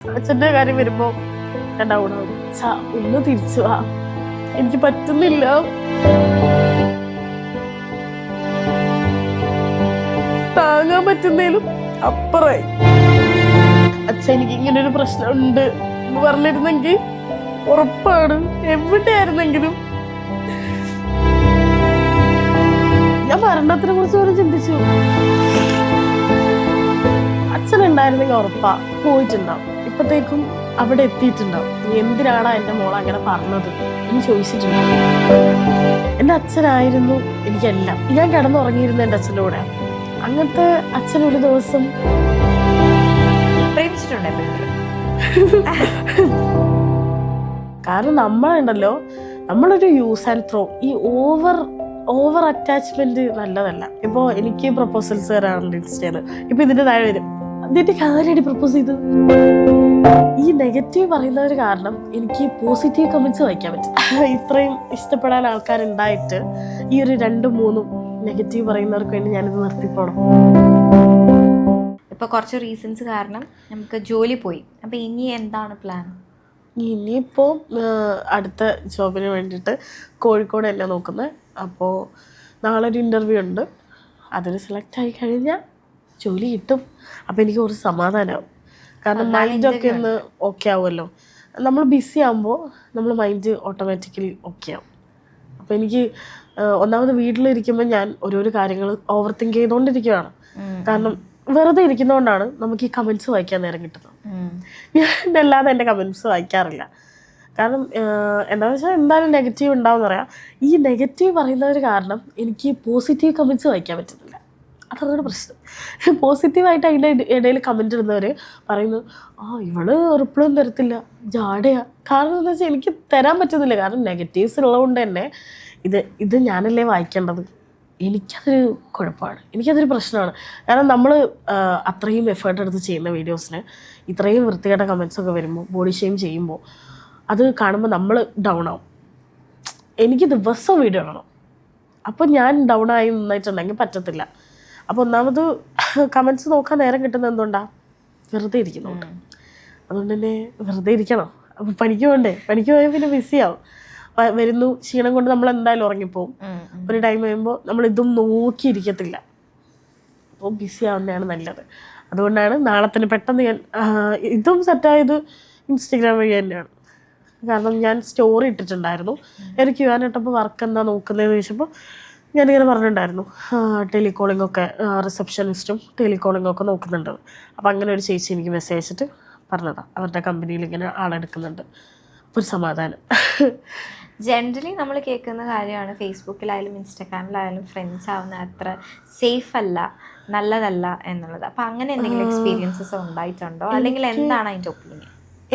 അച്ഛൻ്റെ കാര്യം വരുമ്പോൾ ഞാൻ ഡൗൺ ആവും. ഒന്ന് തിരിച്ചു വാ, എനിക്ക് പറ്റുന്നില്ല. താങ്ങാൻ പറ്റുന്നതിലും അപ്പുറമായി. അച്ഛൻ എനിക്ക് ഇങ്ങനെ ഒരു പ്രശ്നമുണ്ട് എന്ന് പറഞ്ഞിരുന്നെങ്കിൽ ഉറപ്പാണ് എവിടെയായിരുന്നെങ്കിലും ഞാൻ മരണത്തിനെ കുറിച്ച് പോലും ചിന്തിച്ചു. അച്ഛനുണ്ടായിരുന്നെങ്കിൽ ഉറപ്പാ പോയിട്ടുണ്ടാവും. ഇപ്പത്തേക്കും അവിടെ എത്തിയിട്ടുണ്ടാവും. നീ എന്തിനാണ് എൻ്റെ മോളെ അങ്ങനെ പറഞ്ഞത് എന്ന് ചോദിച്ചിട്ടുണ്ടാവും. എൻ്റെ അച്ഛനായിരുന്നു എനിക്കെല്ലാം. ഞാൻ കിടന്നുറങ്ങിയിരുന്ന എൻ്റെ അച്ഛൻ്റെ കൂടെ. അങ്ങനത്തെ അച്ഛൻ ഒരു ദിവസം കാരണം നമ്മളുണ്ടല്ലോ, നമ്മളൊരു യൂസ് ആൻഡ് ത്രോ. ഈ ഓവർ അറ്റാച്ച്മെന്റ് നല്ലതല്ല. ഇപ്പോൾ എനിക്ക് പ്രപ്പോസൽസ് വരാറുണ്ട് ഇൻസ്റ്റയില്. ഇപ്പൊ ഇതിന്റെ താഴെ വരും, അതിന്റെ കാര്യമായിട്ട് പ്രപ്പോസ് ചെയ്തു. ഈ നെഗറ്റീവ് പറയുന്നവർ കാരണം എനിക്ക് പോസിറ്റീവ് കമന്റ്സ് വായിക്കാൻ പറ്റും. ഇത്രയും ഇഷ്ടപ്പെടാൻ ആൾക്കാരുണ്ടായിട്ട് ഈ ഒരു 2-3 നെഗറ്റീവ് പറയുന്നവർക്ക് വേണ്ടി ഞാനിത് നിർത്തിപ്പോണം. ഇപ്പൊ കുറച്ച് റീസൺസ് കാരണം നമുക്ക് ജോലി പോയി. അപ്പൊ ഇനി എന്താണ് പ്ലാൻ? ഇനിയിപ്പോ അടുത്ത ജോബിന് വേണ്ടിയിട്ട് കോഴിക്കോട് തന്നെ നോക്കുന്നത്. അപ്പോൾ നാളെ ഒരു ഇൻ്റർവ്യൂ ഉണ്ട്. അതിൽ സെലക്ട് ആയി കഴിഞ്ഞാൽ ജോലി കിട്ടും. അപ്പോൾ എനിക്ക് കുറച്ച് സമാധാനമാവും. കാരണം മൈൻഡൊക്കെ ഒന്ന് ഓക്കെ ആവുമല്ലോ. നമ്മൾ ബിസി ആകുമ്പോൾ നമ്മൾ മൈൻഡ് ഓട്ടോമാറ്റിക്കലി ഓക്കെ ആവും. അപ്പോൾ എനിക്ക് ഒന്നാമത് വീട്ടിലിരിക്കുമ്പോൾ ഞാൻ ഓരോരോ കാര്യങ്ങൾ ഓവർ തിങ്ക് ചെയ്തുകൊണ്ടിരിക്കുകയാണ്. കാരണം വെറുതെ ഇരിക്കുന്നതുകൊണ്ടാണ് നമുക്ക് ഈ കമൻസ് വായിക്കാൻ നേരം കിട്ടുന്നത്. ഞാൻ അല്ലാതെ എൻ്റെ കമൻസ് വായിക്കാറില്ല. കാരണം എന്താണെന്ന് വെച്ചാൽ എന്തായാലും നെഗറ്റീവ് ഉണ്ടാവും പറയാം. ഈ നെഗറ്റീവ് പറയുന്നവർ കാരണം എനിക്ക് പോസിറ്റീവ് കമൻസ് വായിക്കാൻ പറ്റുന്നില്ല. അതാണ് പ്രശ്നം. പോസിറ്റീവായിട്ട് അതിൻ്റെ ഇടയിൽ കമൻറ്റ് ഇടുന്നവർ പറയുന്നു, ഇവള് റിപ്ലൈ തരത്തില്ല, ജാടയാ. കാരണം എന്താ വെച്ചാൽ എനിക്ക് തരാൻ പറ്റുന്നില്ല. കാരണം നെഗറ്റീവ്സ് ഉള്ളതുകൊണ്ട് തന്നെ ഇത് ഞാനല്ലേ വായിക്കേണ്ടത്. എനിക്കതൊരു കുഴപ്പമാണ്, എനിക്കതൊരു പ്രശ്നമാണ്. കാരണം നമ്മൾ അത്രയും എഫേർട്ട് എടുത്ത് ചെയ്യുന്ന വീഡിയോസിന് ഇത്രയും വൃത്തികെട്ട കമൻസൊക്കെ വരുമ്പോൾ, ബോഡി ഷെയിം ചെയ്യുമ്പോൾ അത് കാണുമ്പോൾ നമ്മൾ ഡൗൺ ആവും. എനിക്ക് ദിവസവും വീഡിയോ ഇടണം. അപ്പോൾ ഞാൻ ഡൗൺ ആയി നിന്നിട്ടുണ്ടെങ്കിൽ പറ്റത്തില്ല. അപ്പോൾ ഒന്നാമത് കമൻസ് നോക്കാൻ നേരം കിട്ടുന്നത് എന്തുകൊണ്ടാണ്? വെറുതെ ഇരിക്കുന്നുണ്ട്. അതുകൊണ്ട് തന്നെ വെറുതെ ഇരിക്കണം. അപ്പോൾ പണിക്ക് പോകണ്ടേ? പണിക്ക് പോയാൽ പിന്നെ ബിസിയാവും. വരുന്നു, ക്ഷീണം കൊണ്ട് നമ്മൾ എന്തായാലും ഉറങ്ങിപ്പോവും. ഒരു ടൈം കഴിയുമ്പോൾ നമ്മൾ ഇതും നോക്കിയിരിക്കത്തില്ല. അപ്പോൾ ബിസി ആവുന്നതാണ് നല്ലത്. അതുകൊണ്ടാണ് നാളെ തന്നെ പെട്ടെന്ന് ഞാൻ ഇതും സെറ്റായത് ഇൻസ്റ്റഗ്രാം വഴി തന്നെയാണ്. കാരണം ഞാൻ സ്റ്റോറി ഇട്ടിട്ടുണ്ടായിരുന്നു. എനിക്ക് ഞാനിട്ടപ്പോൾ വർക്ക് എന്താ നോക്കുന്നതെന്ന് ചോദിച്ചപ്പോൾ ഞാനിങ്ങനെ പറഞ്ഞിട്ടുണ്ടായിരുന്നു, ടെലികോളിംഗ് ഒക്കെ റിസപ്ഷനിസ്റ്റും ടെലികോളിംഗ് ഒക്കെ നോക്കുന്നുണ്ട്. അപ്പോൾ അങ്ങനെ ഒരു ചേച്ചി എനിക്ക് മെസ്സേജ് അയച്ചിട്ട് പറഞ്ഞതാണ് അവരുടെ കമ്പനിയിൽ ഇങ്ങനെ ആളെടുക്കുന്നുണ്ട്. ഒരു സമാധാനം. ജനറലി നമ്മൾ കേൾക്കുന്ന കാര്യമാണ്, ഫേസ്ബുക്കിലായാലും ഇൻസ്റ്റാഗ്രാമിലായാലും ഫ്രണ്ട്സ് ആവുന്ന അത്ര സേഫ് അല്ല, നല്ലതല്ല എന്നുള്ളത്. അപ്പം അങ്ങനെ എന്തെങ്കിലും എക്സ്പീരിയൻസസ് ഉണ്ടായിട്ടുണ്ടോ? അല്ലെങ്കിൽ എന്താണ് അതിൻ്റെ ഒപ്പീനിയൻ?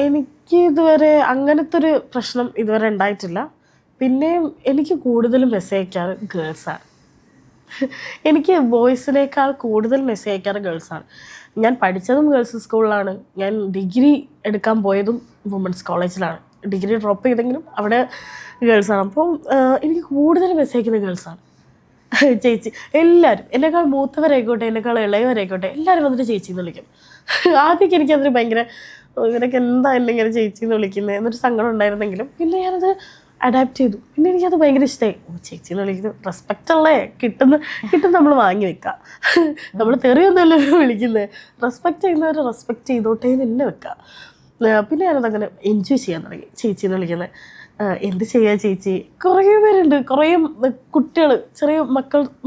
എനിക്ക് ഇതുവരെ അങ്ങനത്തെ ഒരു പ്രശ്നം ഇതുവരെ ഉണ്ടായിട്ടില്ല. പിന്നെ എനിക്ക് കൂടുതലും മെസ്സേജ് അയക്കാറ് ഗേൾസാണ്. എനിക്ക് ബോയ്സിനേക്കാൾ കൂടുതൽ മെസ്സേജ് അയക്കാറ് ഗേൾസാണ്. ഞാൻ പഠിച്ചതും ഗേൾസ് സ്കൂളിലാണ്. ഞാൻ ഡിഗ്രി എടുക്കാൻ പോയതും വുമൻസ് കോളേജിലാണ്. ഡിഗ്രി ഡ്രോപ്പ് ചെയ്തെങ്കിലും അവിടെ ഗേൾസാണ്. അപ്പം എനിക്ക് കൂടുതൽ മെസ്സേജ് അയക്കുന്ന ഗേൾസാണ്. ചേച്ചി എല്ലാവരും, എന്നെക്കാൾ മൂത്തവരായിക്കോട്ടെ എന്നെക്കാൾ ഇളയവരായിക്കോട്ടെ എല്ലാവരും വന്നിട്ട് ചേച്ചി എന്ന് വിളിക്കും. ആദ്യമൊക്കെ എനിക്കതൊരു ഭയങ്കര ഇവരൊക്കെ എന്താ എന്നെ ഇങ്ങനെ ചേച്ചി എന്ന് വിളിക്കുന്നത് എന്നൊരു സങ്കടം ഉണ്ടായിരുന്നെങ്കിലും പിന്നെ ഞാനത് അഡാപ്റ്റ് ചെയ്തു. പിന്നെ എനിക്കത് ഭയങ്കര ഇഷ്ടമായി. ചേച്ചി എന്ന് വിളിക്കുന്നത് റെസ്പെക്റ്റ് ഉള്ളേ, കിട്ടും നമ്മൾ വാങ്ങി വെക്കാം. നമ്മൾ തെറിയൊന്നുമല്ലോ വിളിക്കുന്നത്. റെസ്പെക്റ്റ് ചെയ്യുന്നവരെ റെസ്പെക്റ്റ് ചെയ്തോട്ടേ തന്നെ വെക്കാം. പിന്നെ ഞാനതങ്ങനെ എൻജോയ് ചെയ്യാൻ തുടങ്ങി ചേച്ചി എന്ന് വിളിക്കുന്നത്. എന്ത് ചെയ്യാ ചേച്ചി? കുറേ പേരുണ്ട്, കുറേ കുട്ടികൾ, ചെറിയ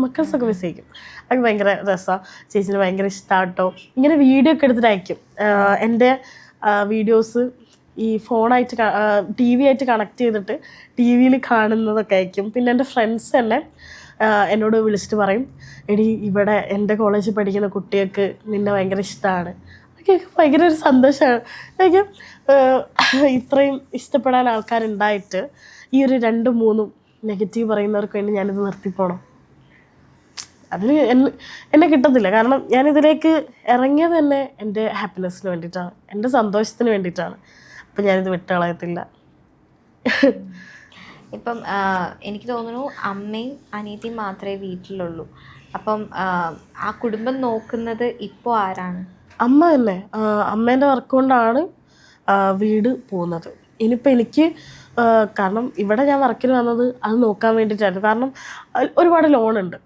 മക്കൾസൊക്കെ മെസ്സേജ് അയക്കും. അത് ഭയങ്കര രസമാണ്. ചേച്ചിന് ഭയങ്കര ഇഷ്ടമാട്ടോ. ഇങ്ങനെ വീഡിയോ ഒക്കെ എടുത്തിട്ട് അയക്കും. എൻ്റെ വീഡിയോസ് ഈ ഫോണായിട്ട് TV ആയിട്ട് കണക്ട് ചെയ്തിട്ട് TV കാണുന്നതൊക്കെ അയക്കും. പിന്നെ എൻ്റെ ഫ്രണ്ട്സ് തന്നെ എന്നോട് വിളിച്ചിട്ട് പറയും, എടി ഇവിടെ എൻ്റെ കോളേജിൽ പഠിക്കുന്ന കുട്ടികൾക്ക് നിന്നെ ഭയങ്കര ഇഷ്ടമാണ്. അതൊക്കെ ഭയങ്കര ഒരു സന്തോഷമാണ്. എനിക്ക് ഇത്രയും ഇഷ്ടപ്പെടാൻ ആൾക്കാരുണ്ടായിട്ട് ഈ ഒരു 2-3 നെഗറ്റീവ് പറയുന്നവർക്ക് വേണ്ടി ഞാനിത് നിർത്തിപ്പോണം. അതിന് എന്നെ കിട്ടത്തില്ല. കാരണം ഞാനിതിലേക്ക് ഇറങ്ങിയത് തന്നെ എൻ്റെ ഹാപ്പിനെസ്സിന് വേണ്ടിയിട്ടാണ്, എൻ്റെ സന്തോഷത്തിന് വേണ്ടിയിട്ടാണ്. അപ്പം ഞാനിത് വിട്ടുകളയത്തില്ല. ഇപ്പം എനിക്ക് തോന്നുന്നു അമ്മയും അനിയത്തിയും മാത്രമേ വീട്ടിലുള്ളൂ. അപ്പം ആ കുടുംബം നോക്കുന്നത് ഇപ്പോൾ ആരാണ്? അമ്മ തന്നെ. അമ്മേൻ്റെ വർക്ക് കൊണ്ടാണ് വീട് പോകുന്നത്. ഇനിയിപ്പോൾ എനിക്ക് കാരണം ഇവിടെ ഞാൻ വർക്കിന് വന്നത് അത് നോക്കാൻ വേണ്ടിയിട്ടായിരുന്നു. കാരണം ഒരുപാട് ലോണുണ്ട്,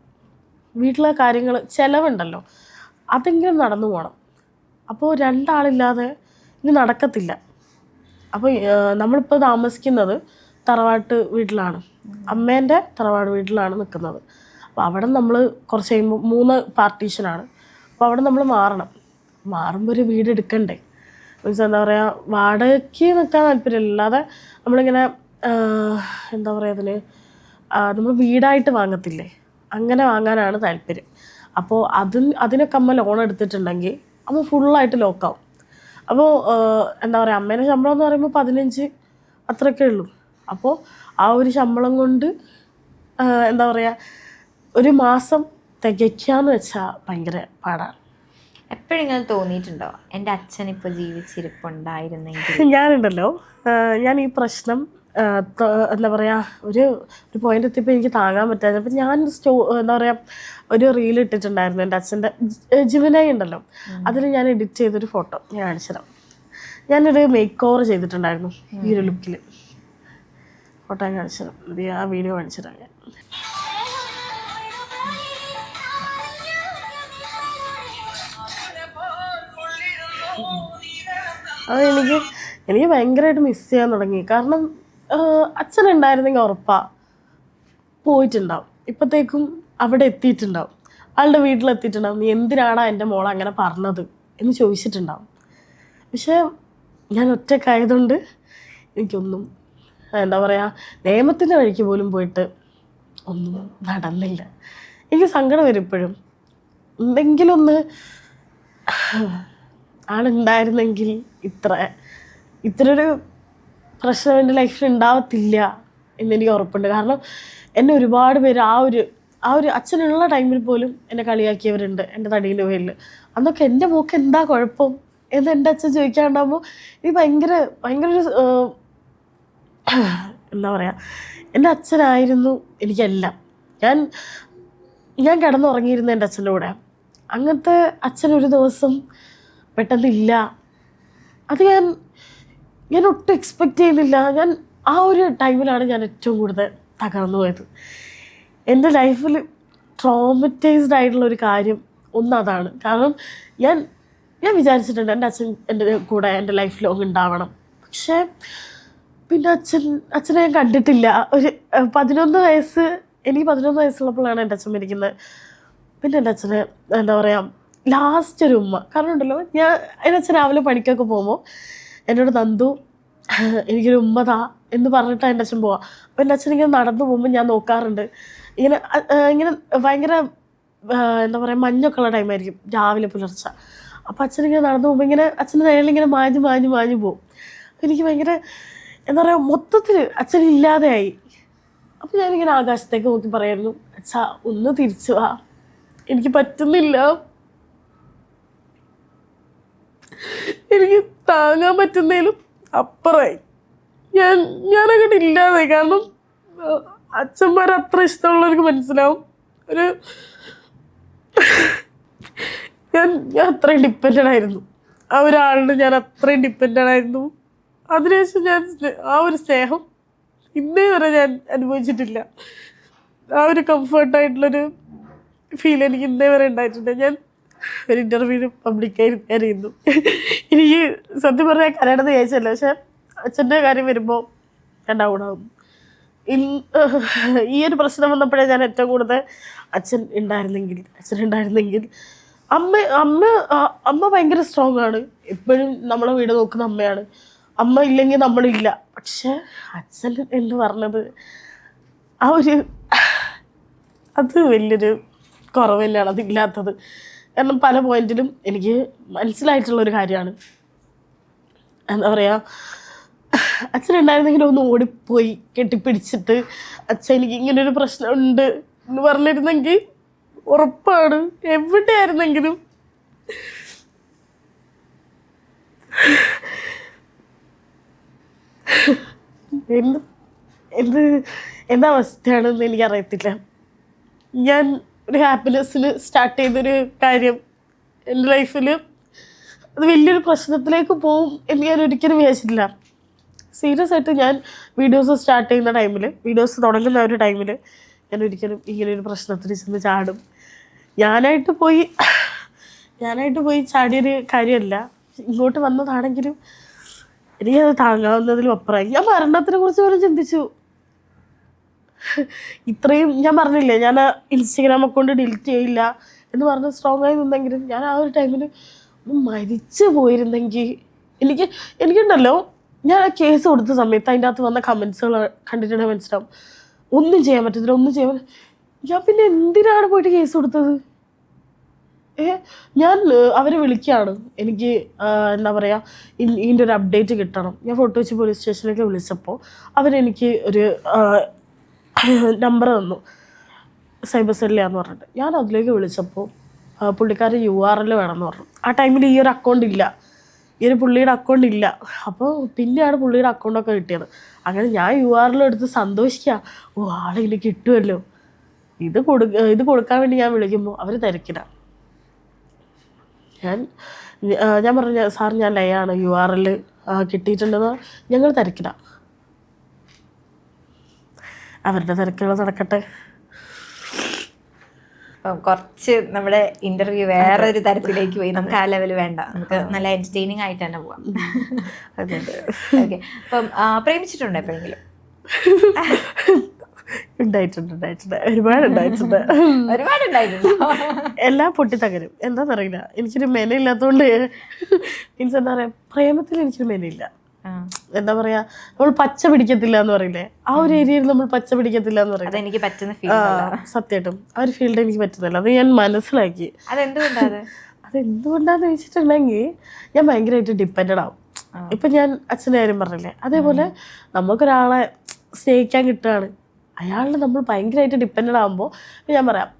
വീട്ടിലെ കാര്യങ്ങൾ ചിലവുണ്ടല്ലോ, അതെങ്കിലും നടന്നു പോകണം. അപ്പോൾ രണ്ടാളില്ലാതെ ഇത് നടക്കത്തില്ല. അപ്പോൾ നമ്മളിപ്പോൾ താമസിക്കുന്നത് തറവാട്ട് വീട്ടിലാണ്, അമ്മേൻ്റെ തറവാട് വീട്ടിലാണ് നിൽക്കുന്നത്. അപ്പോൾ അവിടെ നമ്മൾ കുറച്ച് കഴിയുമ്പോൾ 3 പാർട്ടീഷനാണ്. അപ്പോൾ അവിടെ നമ്മൾ മാറുമ്പോൾ ഒരു വീട് എടുക്കണ്ടേ. മീൻസ് എന്താ പറയുക, വാടകയ്ക്ക് നിൽക്കാൻ താല്പര്യമില്ല, അല്ലാതെ നമ്മളിങ്ങനെ എന്താ പറയുക അതിന് നമ്മൾ വീടായിട്ട് വാങ്ങത്തില്ലേ, അങ്ങനെ വാങ്ങാനാണ് താല്പര്യം. അപ്പോൾ അതിനൊക്കെ അമ്മ ലോൺ എടുത്തിട്ടുണ്ടെങ്കിൽ അമ്മ ഫുള്ളായിട്ട് ലോക്കാവും. അപ്പോൾ എന്താ പറയുക, അമ്മേൻ്റെ ശമ്പളം എന്ന് പറയുമ്പോൾ 15 അത്രയൊക്കെ ഉള്ളൂ. അപ്പോൾ ആ ഒരു ശമ്പളം കൊണ്ട് എന്താ പറയുക ഒരു മാസം തികയ്ക്കാന്ന് വെച്ചാൽ ഭയങ്കര പാടാണ്. എപ്പോഴെങ്കിലും തോന്നിയിട്ടുണ്ടോ എൻ്റെ അച്ഛൻ ഇപ്പോൾ ജീവിച്ചിരിപ്പുണ്ടായിരുന്നെങ്കിൽ? ഞാൻ ഈ പ്രശ്നം എന്താ പറയുക ഒരു പോയിന്റ് എത്തിയപ്പോൾ എനിക്ക് താങ്ങാൻ പറ്റാതെ, അപ്പം ഞാൻ എന്താ പറയുക ഒരു റീൽ ഇട്ടിട്ടുണ്ടായിരുന്നു എൻ്റെ അച്ഛൻ്റെ ജിമിനായി ഉണ്ടല്ലോ, അതിൽ ഞാൻ എഡിറ്റ് ചെയ്തൊരു ഫോട്ടോ ഞാൻ കാണിച്ചുതരാം. ഞാനൊരു മേക്ക് ഓവർ ചെയ്തിട്ടുണ്ടായിരുന്നു ഈ ഒരു ലുക്കിൽ. ഫോട്ടോ ഞാൻ കാണിച്ചുതരാം, ആ വീഡിയോ കാണിച്ചുതരാം ഞാൻ. അത് എനിക്ക് ഭയങ്കരമായിട്ട് മിസ് ചെയ്യാൻ തുടങ്ങി. കാരണം അച്ഛനുണ്ടായിരുന്നെങ്കിൽ ഉറപ്പാണ് പോയിട്ടുണ്ടാവും, ഇപ്പോഴത്തേക്കും അവിടെ എത്തിയിട്ടുണ്ടാവും, ആളുടെ വീട്ടിലെത്തിയിട്ടുണ്ടാവും. നീ എന്തിനാണ് എൻ്റെ മോളെ അങ്ങനെ പറഞ്ഞത് എന്ന് ചോദിച്ചിട്ടുണ്ടാവും. പക്ഷേ ഞാൻ ഒറ്റക്കായതുകൊണ്ട് എനിക്കൊന്നും എന്താ പറയുക നിയമത്തിൻ്റെ വഴിക്ക് പോലും പോയിട്ട് ഒന്നും നടന്നില്ല. എനിക്ക് സങ്കടം വരും ഇപ്പോഴും. എന്തെങ്കിലും ഒന്ന് ആളുണ്ടായിരുന്നെങ്കിൽ ഇത്രയൊരു പ്രശ്നം എൻ്റെ ലൈഫിൽ ഉണ്ടാവത്തില്ല എന്നെനിക്ക് ഉറപ്പുണ്ട്. കാരണം എന്നെ ഒരുപാട് പേര് ആ ഒരു അച്ഛനുള്ള ടൈമിൽ പോലും എന്നെ കളിയാക്കിയവരുണ്ട് എൻ്റെ തടീൻ്റെ പേരിൽ. അന്നൊക്കെ എൻ്റെ മോക്ക് എന്താ കുഴപ്പം എന്ന് എൻ്റെ അച്ഛൻ ചോദിക്കാണ്ടാകുമ്പോൾ എനിക്ക് ഭയങ്കര ഒരു എന്താ പറയുക, എൻ്റെ അച്ഛനായിരുന്നു എനിക്കെല്ലാം. ഞാൻ കിടന്നുറങ്ങിയിരുന്ന എൻ്റെ അച്ഛൻ്റെ കൂടെ. അങ്ങനത്തെ അച്ഛനൊരു ദിവസം പെട്ടെന്നില്ല. അത് ഞാൻ ഒട്ടും എക്സ്പെക്റ്റ് ചെയ്യുന്നില്ല. ആ ഒരു ടൈമിലാണ് ഞാൻ ഏറ്റവും കൂടുതൽ തകർന്നു പോയത്. എൻ്റെ ലൈഫിൽ ട്രോമറ്റൈസ്ഡ് ആയിട്ടുള്ളൊരു കാര്യം അതാണ്. കാരണം ഞാൻ വിചാരിച്ചിട്ടുണ്ട് എൻ്റെ അച്ഛൻ എൻ്റെ കൂടെ എൻ്റെ ലൈഫ് ലോങ് ഉണ്ടാവണം. പക്ഷേ പിന്നെ അച്ഛനെ ഞാൻ കണ്ടിട്ടില്ല. ഒരു 11 വയസ്സ്, എനിക്ക് 11 വയസ്സുള്ളപ്പോഴാണ് എൻ്റെ അച്ഛൻ മരിക്കുന്നത്. പിന്നെ എൻ്റെ അച്ഛന് എന്താ പറയുക ലാസ്റ്റ് ഒരു ഉമ്മ. കാരണം ഉണ്ടല്ലോ, എൻ്റെ അച്ഛൻ രാവിലെ പണിക്കൊക്കെ പോകുമ്പോൾ എന്നോട് നന്ദു എനിക്കൊരു ഉമ്മതാ എന്ന് പറഞ്ഞിട്ടാണ് എൻ്റെ അച്ഛൻ പോവുക. അപ്പോൾ എൻ്റെ അച്ഛൻ ഇങ്ങനെ നടന്നു പോകുമ്പോൾ ഞാൻ നോക്കാറുണ്ട്. ഇങ്ങനെ ഭയങ്കര എന്താ പറയുക മഞ്ഞൊക്കെ ഉള്ള ടൈമായിരിക്കും രാവിലെ പുലർച്ചെ. അപ്പോൾ അച്ഛനിങ്ങനെ നടന്നു പോകുമ്പോൾ ഇങ്ങനെ അച്ഛൻ്റെ നിഴലിങ്ങനെ മാഞ്ഞു പോകും. എനിക്ക് ഭയങ്കര എന്താ പറയുക മൊത്തത്തിൽ അച്ഛനില്ലാതെയായി. അപ്പോൾ ഞാനിങ്ങനെ ആകാശത്തേക്ക് നോക്കി പറയായിരുന്നു, അച്ഛാ ഒന്ന് തിരിച്ചു വാ, എനിക്ക് പറ്റുന്നില്ല, എനിക്ക് താങ്ങാൻ പറ്റുന്നതിലും അപ്പുറമായി ഞാനങ്ങോട്ട് ഇല്ലാതെ. കാരണം അച്ഛന്മാർ അത്ര ഇഷ്ടമുള്ളവർക്ക് മനസ്സിലാവും. ഞാൻ അത്രയും ഡിപ്പെൻഡൻ്റ് ആയിരുന്നു, ആ ഒരാളിന് ഞാൻ അത്രയും ഡിപ്പെൻഡൻ്റ് ആയിരുന്നു. അതിനുശേഷം ഞാൻ ആ ഒരു സ്നേഹം ഇന്നേ വരെ ഞാൻ അനുഭവിച്ചിട്ടില്ല. ആ ഒരു കംഫർട്ടായിട്ടുള്ളൊരു ഫീൽ എനിക്ക് ഇന്നേ വരെ ഉണ്ടായിട്ടുണ്ട്. ഞാൻ ഒരു ഇൻ്റർവ്യൂവിന് പബ്ലിക്കായി കരയുന്നു. എനിക്ക് സത്യം പറഞ്ഞാൽ കരയണമെന്ന് ചോദിച്ചല്ല, പക്ഷെ അച്ഛൻ്റെ കാര്യം വരുമ്പോൾ ഞാൻ ഡൗണാകും. ഈ ഒരു പ്രശ്നം വന്നപ്പോഴേ ഞാൻ ഏറ്റവും കൂടുതൽ അച്ഛൻ ഉണ്ടായിരുന്നെങ്കിൽ അമ്മ ഭയങ്കര സ്ട്രോങ് ആണ്. എപ്പോഴും നമ്മളെ വീട് നോക്കുന്ന അമ്മയാണ്. അമ്മ ഇല്ലെങ്കിൽ നമ്മളില്ല. പക്ഷെ അച്ഛൻ എന്ന് പറഞ്ഞത് അത് വലിയൊരു കുറവ് തന്നെയാണ് അതില്ലാത്തത്. കാരണം പല പോയിന്റിലും എനിക്ക് മനസ്സിലായിട്ടുള്ളൊരു കാര്യമാണ്. എന്താ പറയുക, അച്ഛനുണ്ടായിരുന്നെങ്കിലും ഒന്ന് ഓടിപ്പോയി കെട്ടിപ്പിടിച്ചിട്ട് അച്ഛൻ എനിക്ക് ഇങ്ങനൊരു പ്രശ്നമുണ്ട് എന്ന് പറഞ്ഞിരുന്നെങ്കിൽ ഉറപ്പാണ് എവിടെയായിരുന്നെങ്കിലും എന്താ അവസ്ഥയാണെന്ന് എനിക്കറിയത്തില്ല. ഞാൻ ഒരു ഹാപ്പിനെസ്സിൽ സ്റ്റാർട്ട് ചെയ്തൊരു കാര്യം എൻ്റെ ലൈഫിൽ അത് വലിയൊരു പ്രശ്നത്തിലേക്ക് പോവും എന്ന് ഞാൻ ഒരിക്കലും വിചാരിച്ചിട്ടില്ല. സീരിയസ് ആയിട്ട് ഞാൻ വീഡിയോസ് സ്റ്റാർട്ട് ചെയ്യുന്ന ടൈമിൽ, വീഡിയോസ് തുടങ്ങുന്ന ഒരു ടൈമിൽ ഞാൻ ഒരിക്കലും ഇങ്ങനെയൊരു പ്രശ്നത്തിൽ ചെന്ന് ചാടും ഞാനായിട്ട് പോയി ചാടിയൊരു കാര്യമല്ല. ഇങ്ങോട്ട് വന്നതാണെങ്കിലും എനിക്കത് താങ്ങാവുന്നതിലും അപ്പുറമായി. ഞാൻ മരണത്തിനെ കുറിച്ച് പോലും ചിന്തിച്ചു. ഇത്രയും ഞാൻ പറഞ്ഞില്ലേ, ഞാൻ ഇൻസ്റ്റഗ്രാം അക്കൗണ്ട് ഡിലീറ്റ് ചെയ്യില്ല എന്ന് പറഞ്ഞ് സ്ട്രോങ് ആയി നിന്നെങ്കിലും ഞാൻ ആ ഒരു ടൈമിൽ മരിച്ചു പോയിരുന്നെങ്കിൽ എനിക്കുണ്ടല്ലോ, ഞാൻ ആ കേസ് കൊടുത്ത സമയത്ത് അതിൻ്റെ അകത്ത് വന്ന കമൻസുകൾ കണ്ടിട്ടുണ്ടെങ്കിൽ മനസ്സിലാവും ഒന്നും ചെയ്യാൻ പറ്റത്തില്ല. ഞാൻ പിന്നെ എന്തിനാണ് പോയിട്ട് കേസ് കൊടുത്തത്? ഞാൻ അവരെ വിളിക്കുകയാണ്, എനിക്ക് എന്താ പറയുക, ഇതിൻ്റെ ഒരു അപ്ഡേറ്റ് കിട്ടണം. ഞാൻ ഫോട്ടോ വെച്ച് പോലീസ് സ്റ്റേഷനിലേക്ക് വിളിച്ചപ്പോൾ അവരെനിക്ക് ഒരു നമ്പർ തന്നു, സൈബർ സെല്ലാന്ന് പറഞ്ഞിട്ട്. ഞാൻ അതിലേക്ക് വിളിച്ചപ്പോൾ പുള്ളിക്കാരൻ URL വേണമെന്ന് പറഞ്ഞു. ആ ടൈമിൽ ഈ ഒരു അക്കൗണ്ട് ഇല്ല, ഈ ഒരു പുള്ളിയുടെ അക്കൗണ്ട് ഇല്ല. അപ്പോൾ പിന്നെയാണ് പുള്ളിയുടെ അക്കൗണ്ടൊക്കെ കിട്ടിയത്. അങ്ങനെ ഞാൻ URL എടുത്ത് സന്തോഷിക്കുക, ആളെങ്കിലും കിട്ടുമല്ലോ. ഇത് കൊടുക്കാൻ വേണ്ടി ഞാൻ വിളിക്കുമ്പോൾ അവർ തിരക്കില്ല. ഞാൻ പറഞ്ഞു, സാർ ഞാൻ ലയാണ്, URL കിട്ടിയിട്ടുണ്ടെന്ന്. ഞങ്ങൾ തിരക്കില്ല, അവരുടെ തിരക്കുകൾ നടക്കട്ടെ. കുറച്ച് നമ്മുടെ ഇന്റർവ്യൂ വേറെ ഒരു തരത്തിലേക്ക് പോയി. നമുക്ക് ആ ലെവൽ വേണ്ട, നമുക്ക് നല്ല എന്റർടൈനിങ് ആയിട്ട് തന്നെ പോവാം. ഓക്കെ. അപ്പം പ്രേമിച്ചിട്ടുണ്ടോ എപ്പോഴെങ്കിലും? ഉണ്ടായിട്ടുണ്ട്, ഒരുപാടുണ്ടായിട്ടുണ്ട്. എല്ലാം പൊട്ടിത്തകരും. എന്താണെന്നറിയില്ല, എനിക്കൊരു മെനയില്ലാത്തതുകൊണ്ട്. മീൻസ് എന്താ പറയുക, പ്രേമത്തിൽ എനിക്കൊരു മെനയില്ല. എന്താ പറയാ, നമ്മൾ പച്ച പിടിക്കത്തില്ല എന്ന് പറയില്ലേ, ആ ഒരു ഏരിയയിൽ നമ്മൾ പച്ച പിടിക്കത്തില്ല എന്ന് പറയും. സത്യമായിട്ടും ആ ഒരു ഫീൽഡ് എനിക്ക് പറ്റുന്നില്ല. അത് ഞാൻ മനസ്സിലാക്കി. അതെന്തുകൊണ്ടാന്ന് വെച്ചിട്ടുണ്ടെങ്കിൽ ഞാൻ ഭയങ്കരമായിട്ട് ഡിപ്പെൻഡഡ് ആവും. ഇപ്പൊ ഞാൻ അച്ഛൻ്റെ കാര്യം പറഞ്ഞില്ലേ, അതേപോലെ നമുക്കൊരാളെ സ്നേഹിക്കാൻ കിട്ടുകയാണ്, അയാളിൽ നമ്മൾ ഭയങ്കരമായിട്ട് ഡിപ്പെൻഡഡ് ആകുമ്പോൾ ഞാൻ പറയാം,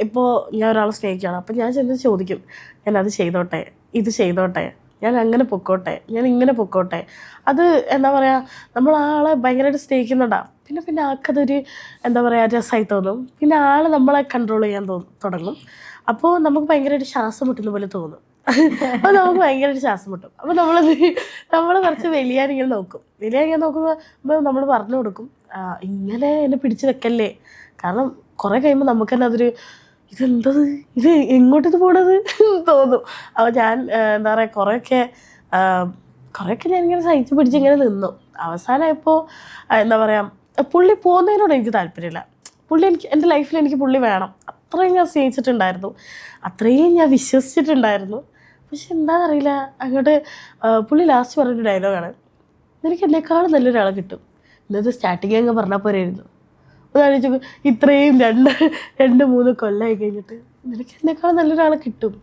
ഇപ്പോൾ ഞാൻ ഒരാളെ സ്നേഹിക്കുകയാണ്, അപ്പം ഞാൻ ചെന്ന് ചോദിക്കും, ഞാൻ അത് ചെയ്തോട്ടെ, ഇത് ചെയ്തോട്ടെ, ഞാൻ അങ്ങനെ പൊക്കോട്ടെ, ഞാൻ ഇങ്ങനെ പൊക്കോട്ടെ. അത് എന്താ പറയുക, നമ്മൾ ആളെ ഭയങ്കരമായിട്ട് സ്നേഹിക്കുന്നുണ്ടാവും. പിന്നെ ആൾക്കതൊരു എന്താ പറയുക രസമായി തോന്നും. പിന്നെ ആൾ നമ്മളെ കൺട്രോൾ ചെയ്യാൻ തുടങ്ങും. അപ്പോൾ നമുക്ക് ഭയങ്കരമായിട്ട് ശ്വാസം മുട്ടുന്ന പോലെ തോന്നും. അപ്പോൾ നമുക്ക് ഭയങ്കരമായിട്ട് ശ്വാസം മുട്ടും. അപ്പോൾ നമ്മൾ കുറച്ച് വലിയാനിങ്ങനെ നോക്കുമ്പോൾ നമ്മൾ പറഞ്ഞു കൊടുക്കും, ഇങ്ങനെ എന്നെ പിടിച്ച് വെക്കല്ലേ. കാരണം കുറേ കഴിയുമ്പോൾ നമുക്ക് തന്നെ അതൊരു ഇതെന്തത്, ഇത് എങ്ങോട്ടിത് പോണത് തോന്നും. അപ്പോൾ ഞാൻ എന്താ പറയുക, കുറേയൊക്കെ ഞാനിങ്ങനെ സഹിച്ച് പിടിച്ച് ഇങ്ങനെ നിന്നു. അവസാനമായപ്പോൾ എന്താ പറയുക, പുള്ളി പോകുന്നതിനോട് എനിക്ക് താല്പര്യമില്ല. എൻ്റെ ലൈഫിൽ എനിക്ക് പുള്ളി വേണം. അത്രയും ഞാൻ സ്നേഹിച്ചിട്ടുണ്ടായിരുന്നു, അത്രയും ഞാൻ വിശ്വസിച്ചിട്ടുണ്ടായിരുന്നു. പക്ഷെ എന്താണെന്നറിയില്ല, അങ്ങോട്ട് പുള്ളി ലാസ്റ്റ് പറഞ്ഞൊരു ഡയലോഗാണ്, നിനക്ക് എന്നെക്കാളും നല്ലൊരാളെ കിട്ടും. ഇന്നത്തെ സ്റ്റാർട്ടിങ് അങ്ങ് പറഞ്ഞാൽ പോരായിരുന്നു. അതാണിച്ചു, ഇത്രയും 2-3 കൊല്ലമായി കഴിഞ്ഞിട്ട് നിനക്ക് എന്നെക്കാളും നല്ലൊരാളെ കിട്ടും.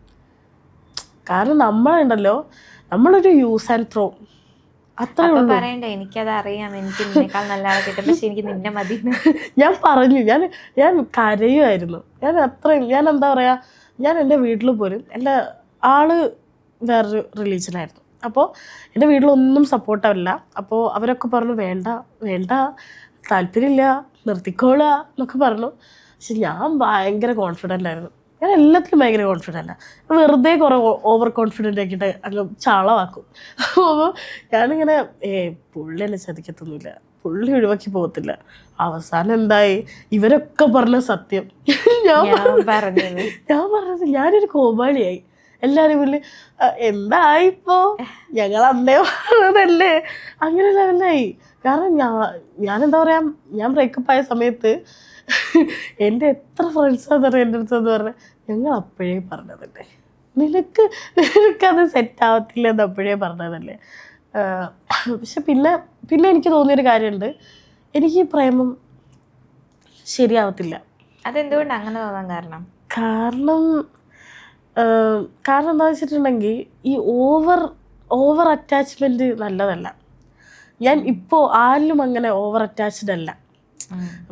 കാരണം നമ്മളുണ്ടല്ലോ, നമ്മളൊരു യൂസ് ആൻഡ് ത്രോ, അത്രേ ഉള്ളൂ. പറയണ്ടേ, എനിക്കത് അറിയാം, എനിക്ക് നിന്നേക്കാൾ നല്ല ആളെ കിട്ടും, പക്ഷെ എനിക്ക് നിന്നെ മതി. ഞാൻ പറഞ്ഞു, ഞാൻ കരയുമായിരുന്നു. ഞാൻ എന്താ പറയുക, ഞാൻ എൻ്റെ വീട്ടിൽ പോലും, എൻ്റെ ആള് വേറൊരു റിലീജിയനായിരുന്നു. അപ്പോൾ എൻ്റെ വീട്ടിലൊന്നും സപ്പോർട്ടല്ല. അപ്പോൾ അവരൊക്കെ പറഞ്ഞു, വേണ്ട താല്പര്യമില്ല, നിർത്തിക്കോളുക എന്നൊക്കെ പറഞ്ഞു. പക്ഷെ ഞാൻ ഭയങ്കര കോൺഫിഡൻ്റ് ആയിരുന്നു. ഞാൻ എല്ലാത്തിലും ഭയങ്കര കോൺഫിഡൻ്റ് ആണ്. വെറുതെ കുറേ ഓവർ കോൺഫിഡൻ്റ് ആക്കിയിട്ട് അങ്ങ് ചാളമാക്കും. അപ്പോൾ ഞാനിങ്ങനെ പുള്ളി എന്നെ ചതിക്കത്തൊന്നുമില്ല, പുള്ളി ഒഴിവാക്കി പോകത്തില്ല. അവസാനം എന്തായി, ഇവരൊക്കെ പറഞ്ഞ സത്യം ഞാൻ പറഞ്ഞത്, ഞാനൊരു കോമാളിയായി. എല്ലാവരും മുന്നിൽ എന്തായിപ്പോ, ഞങ്ങൾ അന്നേ പറഞ്ഞതല്ലേ, അങ്ങനെ ലെവലായി. കാരണം ഞാനെന്താ പറയാ, ഞാൻ ബ്രേക്കപ്പ് ആയ സമയത്ത് എൻ്റെ എത്ര ഫ്രണ്ട്സാന്ന് പറയാം എൻ്റെ അടുത്തെന്ന് പറഞ്ഞാൽ, ഞങ്ങൾ അപ്പോഴേ പറഞ്ഞതല്ലേ, നിനക്കത് സെറ്റാവത്തില്ല എന്ന് അപ്പോഴേ പറഞ്ഞതല്ലേ. പക്ഷെ പിന്നെ എനിക്ക് തോന്നിയൊരു കാര്യമുണ്ട്, എനിക്ക് ഈ പ്രേമം ശരിയാവത്തില്ല. അതെന്തുകൊണ്ട് അങ്ങനെ തോന്നാൻ കാരണം? കാരണം എന്താ വെച്ചിട്ടുണ്ടെങ്കിൽ, ഈ ഓവർ അറ്റാച്ച്മെൻറ്റ് നല്ലതല്ല. ഞാൻ ഇപ്പോൾ ആരിലും അങ്ങനെ ഓവർ അറ്റാച്ച്ഡ് അല്ല.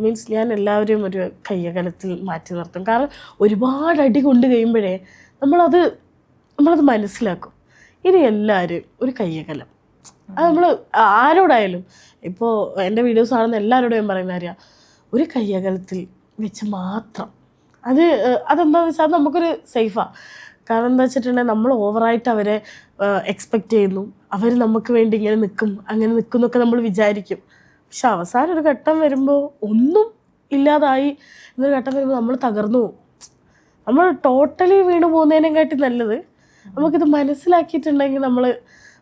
മീൻസ് ഞാൻ എല്ലാവരെയും ഒരു കയ്യകലത്തിൽ മാറ്റി നിർത്തും. കാരണം ഒരുപാട് അടി കൊണ്ട് കഴിയുമ്പോഴേ നമ്മളത് മനസ്സിലാക്കും. ഇനി എല്ലാവരും ഒരു കയ്യകലം, അത് നമ്മൾ ആരോടായാലും, ഇപ്പോൾ എൻ്റെ വീഡിയോസ് കാണുന്ന എല്ലാവരോടും പറയുന്ന കാര്യം, ഒരു കയ്യകലത്തിൽ വെച്ച് മാത്രം. അതെന്താണെന്ന് വെച്ചാൽ അത് നമുക്കൊരു സേഫാണ്. കാരണം എന്താ വെച്ചിട്ടുണ്ടെങ്കിൽ നമ്മൾ ഓവറായിട്ട് അവരെ എക്സ്പെക്റ്റ് ചെയ്യുന്നു, അവർ നമുക്ക് വേണ്ടി ഇങ്ങനെ നിൽക്കും അങ്ങനെ നിൽക്കും എന്നൊക്കെ നമ്മൾ വിചാരിക്കും. പക്ഷെ അവസാനം ഒരു ഘട്ടം വരുമ്പോൾ ഒന്നും ഇല്ലാതായി എന്നൊരു ഘട്ടം വരുമ്പോൾ നമ്മൾ തകർന്നു പോകും. നമ്മൾ ടോട്ടലി വീണ് പോകുന്നതിനെക്കാട്ടി നല്ലത് നമുക്കിത് മനസ്സിലാക്കിയിട്ടുണ്ടെങ്കിൽ നമ്മൾ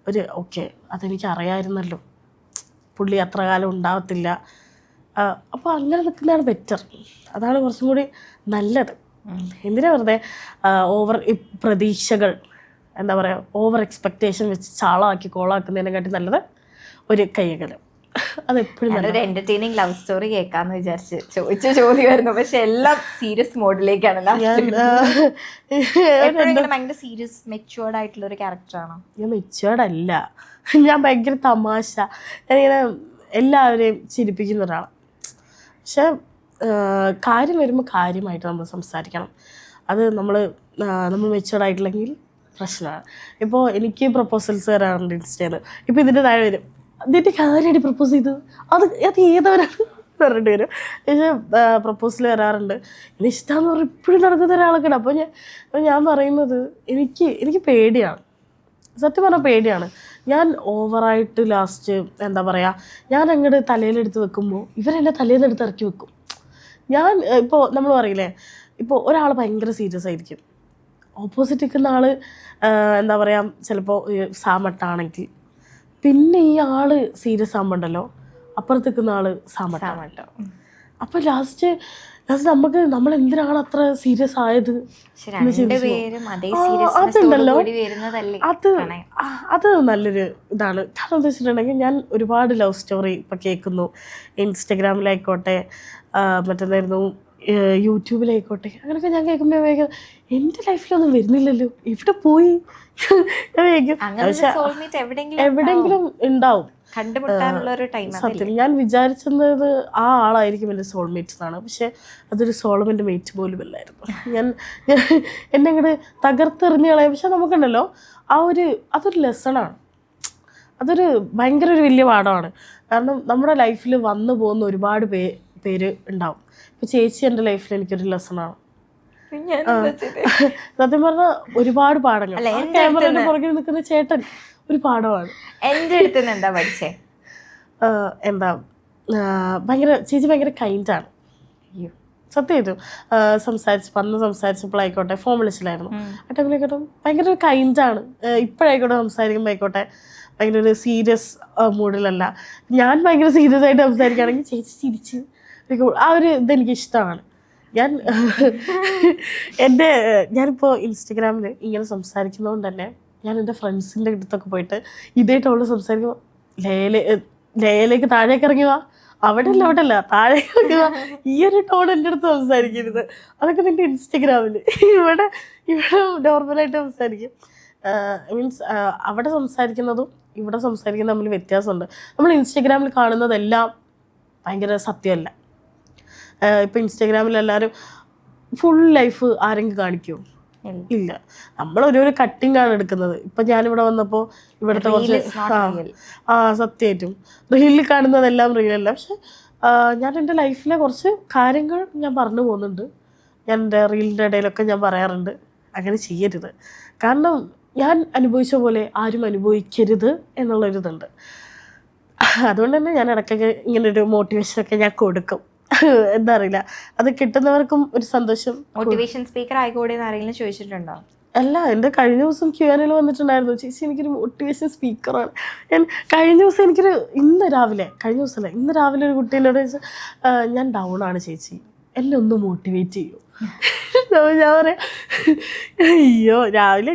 ഒരു ഓക്കെ അതെനിക്ക് അറിയാമായിരുന്നല്ലോ, പുള്ളി അത്ര കാലം ഉണ്ടാവത്തില്ല, അപ്പോൾ അങ്ങനെ നിൽക്കുന്നതാണ് ബെറ്റർ. അതാണ് കുറച്ചും കൂടി നല്ലത്. എന്തിനാ വെറുതെ ഓവർ പ്രതീക്ഷകൾ, എന്താ പറയുക, ഓവർ എക്സ്പെക്റ്റേഷൻ വെച്ച് ചാളാക്കി കോളാക്കുന്നതിനെക്കാട്ടി നല്ലത് ഒരു കൈകലം. അതെപ്പോഴും ഒരു എന്റർടൈനിങ് ലവ് സ്റ്റോറി കേൾക്കാന്ന് വിചാരിച്ച് ചോദിച്ച ചോദ്യമായിരുന്നു, പക്ഷെ എല്ലാം സീരിയസ് മോഡിലേക്കാണ്. ഭയങ്കര സീരിയസ് മെച്യൂർഡ് ആയിട്ടുള്ള ഒരു ക്യാരക്ടറാണോ? ഞാൻ മെച്യൂർഡ് അല്ല, ഞാൻ ഭയങ്കര തമാശ, ഞാനിങ്ങനെ എല്ലാവരെയും ചിരിപ്പിക്കുന്ന ഒരാളാണ്. പക്ഷെ കാര്യം വരുമ്പോൾ കാര്യമായിട്ട് നമ്മൾ സംസാരിക്കണം. അത് നമ്മൾ മെച്യൂർഡ് ആയിട്ടില്ലെങ്കിൽ പ്രശ്നമാണ്. ഇപ്പോൾ എനിക്ക് പ്രപ്പോസൽസ് വരാറുണ്ട് ഇൻസ്റ്റയിൽ. ഇപ്പോൾ ഇതിൻ്റെ താഴെ വരും, അതിൻ്റെ കാര്യമായിട്ട് പ്രപ്പോസ് ചെയ്തത് അത് ഏതവരാണ് പറഞ്ഞിട്ട് വരും. പക്ഷേ പ്രപ്പോസൽ വരാറുണ്ട്, എന്നെ ഇഷ്ടമാണെന്ന് പറഞ്ഞാൽ ഇപ്പോഴും നടക്കുന്ന ഒരാളൊക്കെ ഉണ്ട്. അപ്പോൾ ഞാൻ പറയുന്നത് എനിക്ക് പേടിയാണ്, സത്യം പറഞ്ഞാൽ പേടിയാണ്. ഞാൻ ഓവറായിട്ട് ലാസ്റ്റ് എന്താ പറയുക, ഞാൻ അങ്ങോട്ട് തലയിലെടുത്ത് വെക്കുമ്പോൾ ഇവരെന്നെ തലേന്ന് എടുത്ത് ഇറക്കി വെക്കും. ഞാൻ ഇപ്പോൾ നമ്മൾ പറയില്ലേ, ഇപ്പോൾ ഒരാൾ ഭയങ്കര സീരിയസ് ആയിരിക്കും, ഓപ്പോസിറ്റ് നിൽക്കുന്ന ആൾ എന്താ പറയുക ചിലപ്പോൾ സാമട്ടാണെങ്കിൽ, പിന്നെ ഈ ആൾ സീരിയസ് ആകുമ്പോണ്ടല്ലോ അപ്പുറത്ത് നിൽക്കുന്ന ആൾ സാമട്ടോ. അപ്പോൾ ലാസ്റ്റ് നമ്മൾ എന്തിനാണ് അത്ര സീരിയസ് ആയത് അതുണ്ടല്ലോ. അത് നല്ലൊരു ഇതാണ്. കാരണം എന്താ വെച്ചിട്ടുണ്ടെങ്കിൽ ഞാൻ ഒരുപാട് ലവ് സ്റ്റോറി ഇപ്പം കേൾക്കുന്നു, ഇൻസ്റ്റഗ്രാമിലായിക്കോട്ടെ, മറ്റേതായിരുന്നു യൂട്യൂബിലായിക്കോട്ടെ, അങ്ങനെയൊക്കെ ഞാൻ കേൾക്കുമ്പോൾ എൻ്റെ ലൈഫിലൊന്നും വരുന്നില്ലല്ലോ, ഇവിടെ പോയി എവിടെയെങ്കിലും ഉണ്ടാവും. സത്യം ഞാൻ വിചാരിച്ചത് ആ ആളായിരിക്കും എൻ്റെ സോൾമേറ്റ് എന്നാണ്. പക്ഷെ അതൊരു സോൾമേറ്റ് മേറ്റ് പോലും അല്ലായിരുന്നു. ഞാൻ എന്നെ ഇങ്ങോട്ട് തകർത്തെറിഞ്ഞ് കളയാം. പക്ഷെ നമുക്കുണ്ടല്ലോ അതൊരു ലെസണാണ്, അതൊരു ഭയങ്കര ഒരു വലിയ പാഠമാണ്. കാരണം നമ്മുടെ ലൈഫിൽ വന്നു പോകുന്ന ഒരുപാട് പേര് ഉണ്ടാവും. ഇപ്പോൾ ചേച്ചി എൻ്റെ ലൈഫിൽ എനിക്കൊരു ലെസണാണ്. സത്യം പറഞ്ഞാൽ ഒരുപാട് പാഠങ്ങൾ. ക്യാമറയുടെ പുറകിൽ നിൽക്കുന്ന ചേട്ടൻ ഒരു പാഠമാണ്. എൻ്റെ അടുത്ത് എന്താ പഠിച്ചേ? ചേച്ചി ഭയങ്കര കൈൻഡാണ്. സത്യമായിട്ടും സംസാരിച്ചപ്പോഴായിക്കോട്ടെ, ഫോൺ വിളിച്ചില്ലായിരുന്നു ആ ടൈമിലായിക്കോട്ടെ, ഭയങ്കര കൈൻഡാണ്. ഇപ്പോഴായിക്കോട്ടെ സംസാരിക്കുമ്പോൾ ആയിക്കോട്ടെ ഭയങ്കര ഒരു സീരിയസ് മൂഡിലല്ല. ഞാൻ ഭയങ്കര സീരിയസ് ആയിട്ട് സംസാരിക്കുകയാണെങ്കിൽ ചേച്ചി ചിരിച്ച് ആ ഒരു ഇതെനിക്ക് ഇഷ്ടമാണ്. ഞാനിപ്പോൾ ഇൻസ്റ്റഗ്രാമിൽ ഇങ്ങനെ സംസാരിക്കുന്നതുകൊണ്ട് തന്നെ ഞാൻ എൻ്റെ ഫ്രണ്ട്സിൻ്റെ അടുത്തൊക്കെ പോയിട്ട് ഇതായിട്ട് അവൾ സംസാരിക്കുമ്പോൾ ലേയിലേക്ക് താഴേക്ക് ഇറങ്ങി വാ, അവിടെ അല്ല താഴേക്ക് ഇറങ്ങി വാ, ഈ ഒരു ടോൺ എൻ്റെ അടുത്ത് സംസാരിക്കരുത്. അതൊക്കെ നിൻ്റെ ഇൻസ്റ്റഗ്രാമിൽ. ഇവിടെ നോർമലായിട്ട് സംസാരിക്കും. മീൻസ് അവിടെ സംസാരിക്കുന്നതും ഇവിടെ സംസാരിക്കുന്നതും തമ്മിൽ വ്യത്യാസമുണ്ട്. നമ്മൾ ഇൻസ്റ്റഗ്രാമിൽ കാണുന്നതെല്ലാം ഭയങ്കര സത്യമല്ല. ഇപ്പോൾ ഇൻസ്റ്റഗ്രാമിൽ എല്ലാവരും ഫുൾ ലൈഫ് ആരെങ്കിലും കാണിക്കുമോ? ഇല്ല. നമ്മൾ ഒരു കട്ടിങ്ങാണ് എടുക്കുന്നത്. ഇപ്പം ഞാനിവിടെ വന്നപ്പോൾ ഇവിടുത്തെ കുറച്ച് സത്യമായിട്ടും റീലിൽ കാണുന്നതെല്ലാം റീലല്ല. പക്ഷെ ഞാൻ എൻ്റെ ലൈഫിലെ കുറച്ച് കാര്യങ്ങൾ ഞാൻ പറഞ്ഞു പോകുന്നുണ്ട്. ഞാൻ എൻ്റെ റീലിൻ്റെ ഇടയിലൊക്കെ ഞാൻ പറയാറുണ്ട് അങ്ങനെ ചെയ്യരുത്. കാരണം ഞാൻ അനുഭവിച്ച പോലെ ആരും അനുഭവിക്കരുത് എന്നുള്ളൊരിതുണ്ട്. അതുകൊണ്ട് തന്നെ ഞാൻ ഇടയ്ക്കൊക്കെ ഇങ്ങനൊരു മോട്ടിവേഷനൊക്കെ ഞാൻ കൊടുക്കും. എന്താ അറിയില്ല, അത് കിട്ടുന്നവർക്കും ഒരു സന്തോഷം. മോട്ടിവേഷൻ സ്പീക്കർ ആയിക്കോട്ടെ എന്ന് ആരെങ്കിലും ചോദിച്ചിട്ടുണ്ടോ? അല്ല, എൻ്റെ കഴിഞ്ഞ ദിവസം Q&A വന്നിട്ടുണ്ടായിരുന്നു, ചേച്ചി എനിക്കൊരു മോട്ടിവേഷൻ സ്പീക്കറാണ്. കഴിഞ്ഞ ദിവസം ഇന്ന് രാവിലെ ഒരു കുട്ടീനോട് ചോദിച്ചാൽ ഞാൻ ഡൗൺ ആണ് ചേച്ചി, എന്നെ ഒന്ന് മോട്ടിവേറ്റ് ചെയ്യൂ. ഞാൻ പറയാം അയ്യോ, രാവിലെ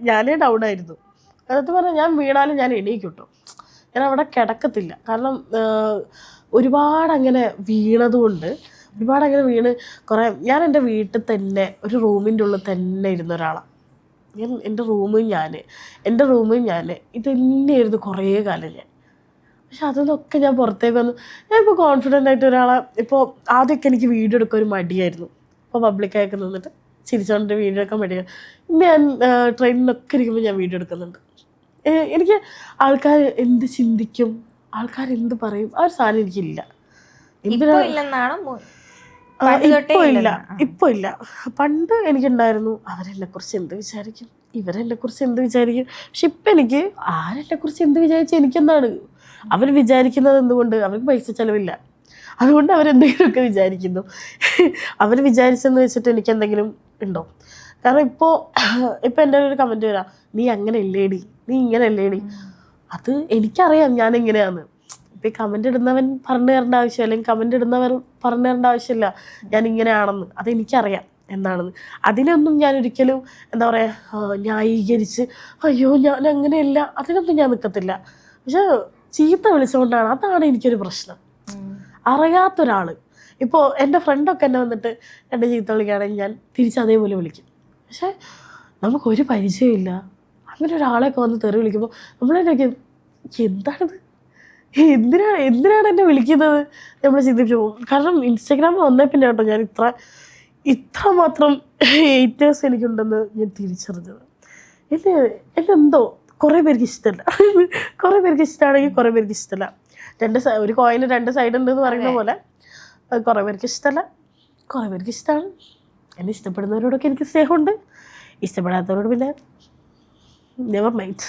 ഞാനേ ഡൗൺ ആയിരുന്നു. അതൊക്കെ പറഞ്ഞാൽ ഞാൻ വീണാലും ഞാൻ എണീക്കും. ഞാൻ അവിടെ കിടക്കത്തില്ല. കാരണം ഒരുപാട് അങ്ങനെ വീണതുകൊണ്ട് ഞാൻ എൻ്റെ വീട്ടിൽ തന്നെ ഒരു റൂമിൻ്റെ ഉള്ളിൽ തന്നെ ഇരുന്ന ഒരാളാണ്. എൻ്റെ റൂമും ഞാൻ ഇത് തന്നെയായിരുന്നു കുറേ കാലം ഞാൻ. പക്ഷെ അതിന്നൊക്കെ ഞാൻ പുറത്തേക്ക് വന്നു. ഞാനിപ്പോൾ കോൺഫിഡൻ്റ് ആയിട്ട് ഒരാളെ, ഇപ്പോൾ ആദ്യമൊക്കെ എനിക്ക് വീഡിയോ എടുക്കാൻ ഒരു മടിയായിരുന്നു. ഇപ്പോൾ പബ്ലിക്കായൊക്കെ നിന്നിട്ട് ചിരിച്ചോണ്ട് വീഡിയോ എടുക്കാൻ മടിയാണ്. ഇന്ന് ഞാൻ ട്രെയിനിലൊക്കെ ഇരിക്കുമ്പോൾ ഞാൻ വീഡിയോ എടുക്കുന്നുണ്ട്. എനിക്ക് ആൾക്കാർ എന്ത് ചിന്തിക്കും, ആൾക്കാർ എന്ത് പറയും, ആ ഒരു സാധനം എനിക്കില്ല. പണ്ട് തൊട്ടേ ഇപ്പൊ ഇല്ല, ഇല്ലെന്ന്. ഇപ്പൊ ഇല്ല. പണ്ട് എനിക്കുണ്ടായിരുന്നു, അവരെന്നെ കുറിച്ച് എന്ത് വിചാരിക്കും, ഇവരെന്നെ കുറിച്ച് എന്ത് വിചാരിക്കും. പക്ഷെ ഇപ്പൊ എനിക്ക് ആരെന്നെ കുറിച്ച് എന്ത് വിചാരിച്ച എനിക്കെന്താണ്, അവർ വിചാരിക്കുന്നത് എന്തുകൊണ്ട്, അവർക്ക് പൈസ ചെലവില്ല, അതുകൊണ്ട് അവരെന്തെങ്കിലുമൊക്കെ വിചാരിക്കുന്നു. അവർ വിചാരിച്ചെന്ന് വെച്ചിട്ട് എനിക്ക് എന്തെങ്കിലും ഉണ്ടോ? കാരണം ഇപ്പോൾ എൻ്റെ ഒരു കമൻറ്റ് വരാം, നീ അങ്ങനെ ഇല്ലേടി, നീ ഇങ്ങനെ അല്ലേടി. അത് എനിക്കറിയാം ഞാൻ എങ്ങനെയാന്ന്. ഇപ്പം ഈ കമൻ്റ് ഇടുന്നവൻ പറഞ്ഞു തരേണ്ട ആവശ്യം, അല്ലെങ്കിൽ കമൻ്റ് ഇടുന്നവർ പറഞ്ഞു തരേണ്ട ആവശ്യമില്ല ഞാൻ ഇങ്ങനെയാണെന്ന്. അതെനിക്കറിയാം എന്താണെന്ന്. അതിനൊന്നും ഞാൻ ഒരിക്കലും എന്താ പറയുക ന്യായീകരിച്ച് അയ്യോ ഞാൻ അങ്ങനെയല്ല, അതിനൊന്നും ഞാൻ നിൽക്കത്തില്ല. പക്ഷെ ചീത്ത വിളിച്ചുകൊണ്ടാണ്, അതാണ് എനിക്കൊരു പ്രശ്നം. അറിയാത്തൊരാൾ ഇപ്പോൾ എൻ്റെ ഫ്രണ്ടൊക്കെ എന്നെ വന്നിട്ട് എൻ്റെ ചീത്ത വിളിക്കുകയാണെങ്കിൽ ഞാൻ തിരിച്ചതേപോലെ വിളിക്കും. പക്ഷേ നമുക്കൊരു പരിചയമില്ല, അങ്ങനെ ഒരാളെയൊക്കെ വന്ന് തെറി വിളിക്കുമ്പോൾ നമ്മളെന്നൊക്കെ എന്താണിത്, എന്തിനാണ് എന്നെ വിളിക്കുന്നത് നമ്മൾ ചിന്തിച്ചു പോകും. കാരണം ഇൻസ്റ്റാഗ്രാം വന്നേ പിന്നെ കേട്ടോ ഞാൻ ഇത്ര മാത്രം ഹേറ്റേഴ്സ് എനിക്കുണ്ടെന്ന് ഞാൻ തിരിച്ചറിഞ്ഞത്. എന്നെന്തോ കുറേ പേർക്ക് ഇഷ്ടമല്ല, കുറേ പേർക്ക് ഇഷ്ടമാണെങ്കിൽ കുറേ പേർക്ക് ഇഷ്ടമല്ല. ഒരു കോയിന് 2 സൈഡ് ഉണ്ടെന്ന് പറയുന്ന പോലെ കുറേ പേർക്ക് ഇഷ്ടമല്ല, കുറേ പേർക്ക് ഇഷ്ടമാണ്. എന്നെ ഇഷ്ടപ്പെടുന്നവരോടൊക്കെ എനിക്ക് സ്നേഹമുണ്ട്, ഇഷ്ടപ്പെടാത്തവരോട് പിന്നെ നെവർ മൈൻഡ്.